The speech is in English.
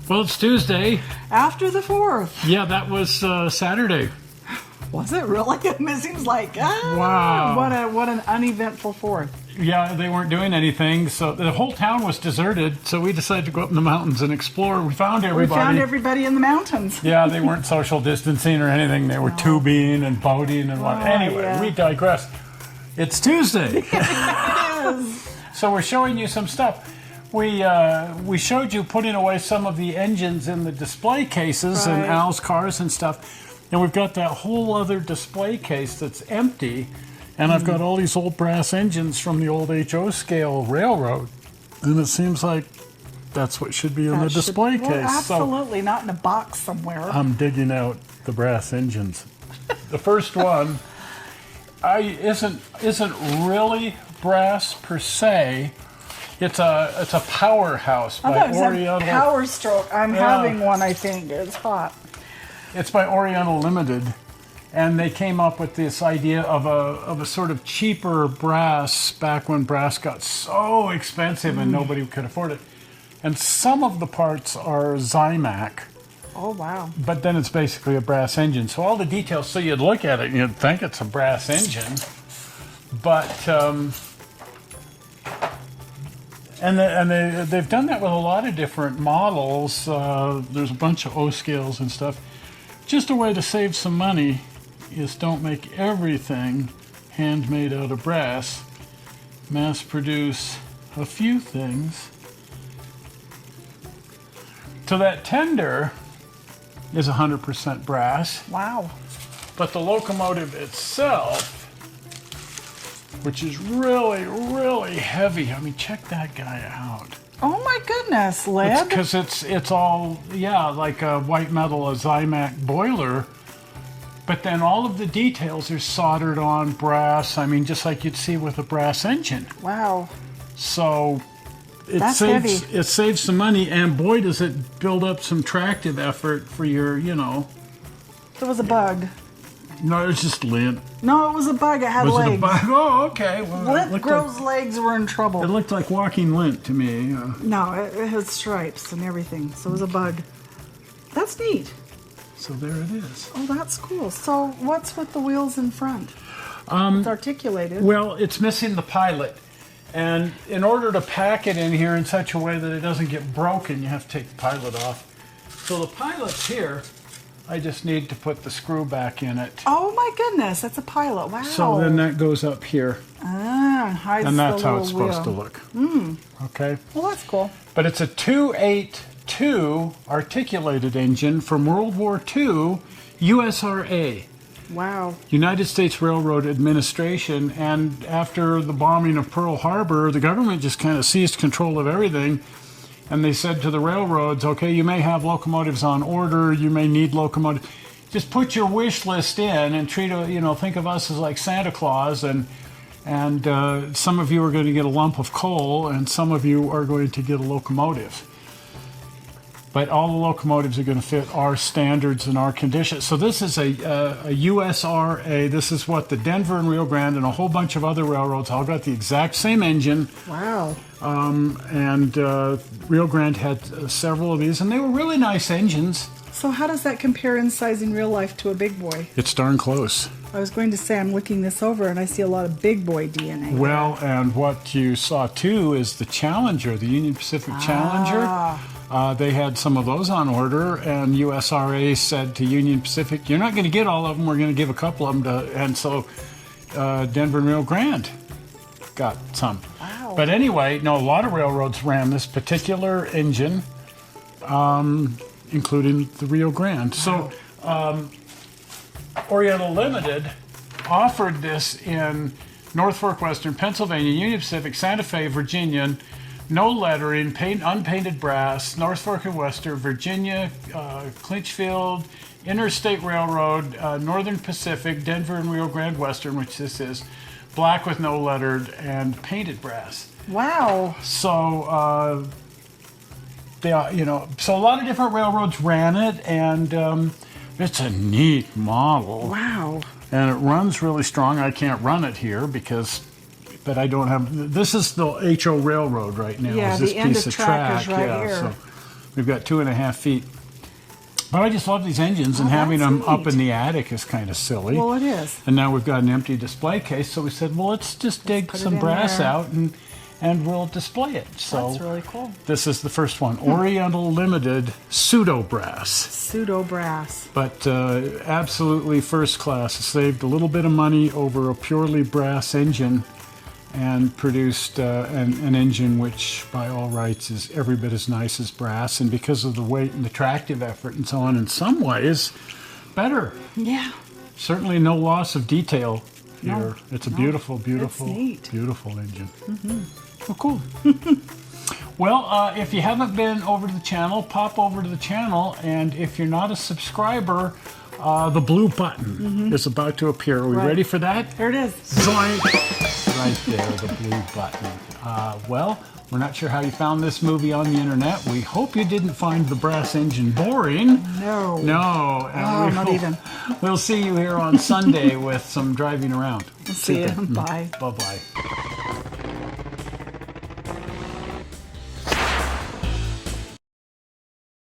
Well, it's Tuesday. After the 4th. Yeah, that was Saturday. Was it really? It seems like, wow. What an uneventful 4th. Yeah, they weren't doing anything, so the whole town was deserted, so we decided to go up in the mountains and explore. We found everybody. We found everybody in the mountains. Yeah, they weren't social distancing or anything. They were tubing and boating and what. Anyway, we digress. It's Tuesday. It is. So we're showing you some stuff. We showed you putting away some of the engines in the display cases and Al's cars and stuff. And we've got that whole other display case that's empty. And I've got all these old brass engines from the old HO scale railroad. And it seems like that's what should be in the display case. Absolutely, not in a box somewhere. I'm digging out the brass engines. The first one isn't really brass per se. It's a Powerhouse by Oriental. Power Stroke. I'm having one, I think. It's hot. It's by Oriental Limited. And they came up with this idea of a sort of cheaper brass back when brass got so expensive and nobody could afford it. And some of the parts are Zamak. Oh, wow. But then it's basically a brass engine. So all the details, so you'd look at it and you'd think it's a brass engine. But, they've done that with a lot of different models. There's a bunch of O scales and stuff. Just a way to save some money is don't make everything handmade out of brass. Mass produce a few things. So that tender is 100% brass. Wow. But the locomotive itself, which is really, really heavy. I mean, check that guy out. Oh my goodness, lead? Because it's all, like a white metal, a Zamak boiler. But then all of the details are soldered on brass. I mean, just like you'd see with a brass engine. Wow. So That's heavy. It saves some money, and boy, does it build up some tractive effort for your, There was a bug. No, it was just lint. No, it was a bug. It had legs. Was it a bug? Oh, okay. Well, Lint grows legs were in trouble. It looked like walking lint to me. No, it had stripes and everything, so it was a bug. That's neat. So there it is. Oh, that's cool. So what's with the wheels in front? It's articulated. Well, it's missing the pilot. And in order to pack it in here in such a way that it doesn't get broken, you have to take the pilot off. So the pilot's here. I just need to put the screw back in it. Oh my goodness, that's a pilot. Wow. So then that goes up here. Hides and that's the how it's wheel. supposed to look. Okay. Well, that's cool. But it's a 282 articulated engine from World War II, USRA. Wow. United States Railroad Administration. And after the bombing of Pearl Harbor, the government just kind of seized control of everything. And they said to the railroads, okay, you may have locomotives on order, you may need locomotives. Just put your wish list in and think of us as like Santa Claus, and some of you are going to get a lump of coal, and some of you are going to get a locomotive. But all the locomotives are going to fit our standards and our conditions. So this is a USRA. This is what the Denver and Rio Grande and a whole bunch of other railroads all got the exact same engine. Wow. And Rio Grande had several of these, and they were really nice engines. So how does that compare in size in real life to a big boy? It's darn close. I was going to say, I'm looking this over, and I see a lot of big boy DNA. Well, and what you saw, too, is the Challenger, the Union Pacific Challenger. They had some of those on order, and USRA said to Union Pacific, you're not going to get all of them, we're going to give a couple of them and so Denver and Rio Grande got some. Wow. But anyway, a lot of railroads ran this particular engine, including the Rio Grande. Wow. So Oriental Limited offered this in North Fork, Western Pennsylvania, Union Pacific, Santa Fe, Virginia, no lettering, unpainted brass, North Fork and Western, Virginia, Clinchfield, Interstate Railroad, Northern Pacific, Denver and Rio Grande Western, which this is, black with no lettered and painted brass. Wow. So so a lot of different railroads ran it, and it's a neat model. Wow. And it runs really strong. I can't run it here but I don't have. This is the HO Railroad right now. Yeah, is this the end piece of track is right here. So We've got 2.5 feet. But I just love these engines, and Oh, having that's them up neat. in the attic is kind of silly. Well, it is. And now we've got an empty display case, so we said, well, let's just dig put it some in brass there. out and we'll display it. So That's really cool. this is the first one, Oriental Limited pseudo brass. Pseudo brass. But absolutely first class. Saved a little bit of money over a purely brass engine and produced an engine which, by all rights, is every bit as nice as brass. And because of the weight and the tractive effort and so on, in some ways, better. Yeah. Certainly no loss of detail here. No, It's a no. beautiful, beautiful, It's neat. beautiful engine. Well, cool. Well, if you haven't been over to the channel, pop over to the channel. And if you're not a subscriber, the blue button is about to appear. Are we Right. ready for that? There it is. Zoink! Right there, the blue button. Well, we're not sure how you found this movie on the internet. We hope you didn't find the brass engine boring. No. No. Oh, not even. We'll see you here on Sunday with some driving around. See ya. Super. Bye. Bye-bye.